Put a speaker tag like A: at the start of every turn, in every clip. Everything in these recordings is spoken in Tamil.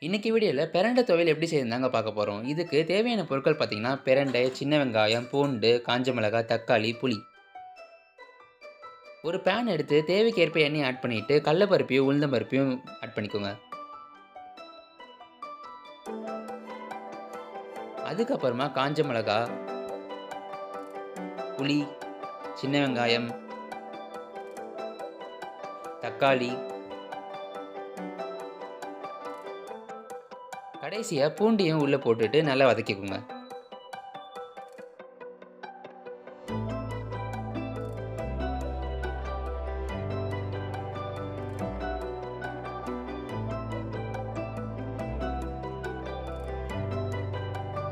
A: இன்னைக்கு வீடியோவில் பிரண்டை துவையல் எப்படி செய்யணுந்தாங்க பார்க்க போகிறோம். இதுக்கு தேவையான பொருட்கள் பார்த்தீங்கன்னா பிரண்டை, சின்ன வெங்காயம், பூண்டு, காஞ்ச மிளகாய், தக்காளி, புளி. ஒரு பேன் எடுத்து தேவைக்கேற்ப எண்ணெய் ஆட் பண்ணிட்டு கடலைப்பருப்பையும் உளுந்தம் பருப்பையும் ஆட் பண்ணிக்கோங்க. அதுக்கப்புறமா காஞ்ச மிளகாய், புளி, சின்ன வெங்காயம், தக்காளி, கடைசியாக பூண்டையும் உள்ளே போட்டுட்டு நல்லா வதக்கிக்கோங்க.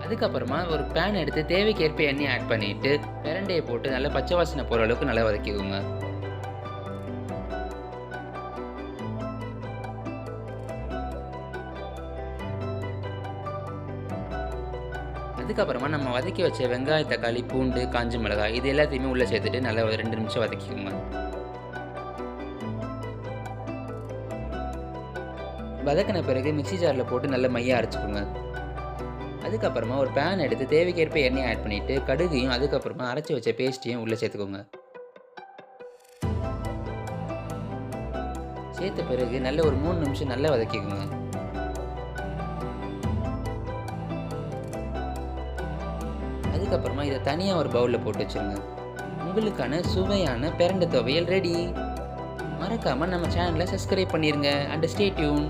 A: அதுக்கப்புறமா ஒரு பேன் எடுத்து தேவைக்கேற்ப எண்ணெய் ஆட் பண்ணிட்டு பிரண்டையை போட்டு நல்லா பச்சை வாசனை போகிற அளவுக்கு நல்லா வதக்கிக்கோங்க. அதுக்கப்புறமா நம்ம வதக்கி வச்ச வெங்காயம், தக்காளி, பூண்டு, காஞ்ச மிளகாய் இது எல்லாத்தையுமே உள்ளே சேர்த்துட்டு நல்லா ஒரு 2 நிமிஷம் வதக்கிக்கோங்க. வதக்கின பிறகு மிக்ஸி ஜாரில் போட்டு நல்லா மையாக அரைச்சிக்கோங்க. அதுக்கப்புறமா ஒரு பேன் எடுத்து தேவைக்கேற்ப எண்ணெய் ஆட் பண்ணிவிட்டு கடுகையும் அதுக்கப்புறமா அரைச்சி வச்ச பேஸ்ட்டையும் உள்ளே சேர்த்துக்கோங்க. சேர்த்த பிறகு நல்ல ஒரு 3 நிமிஷம் நல்லா வதக்கிக்கோங்க. அதுக்கப்புறமா இதை தனியாக ஒரு பவுலில் போட்டு வச்சுருங்க. உங்களுக்கான சுவையான பிரண்டை துவையல் ரெடி. மறக்காமல் நம்ம சேனலை சப்ஸ்கிரைப் பண்ணிடுங்க. And stay tune.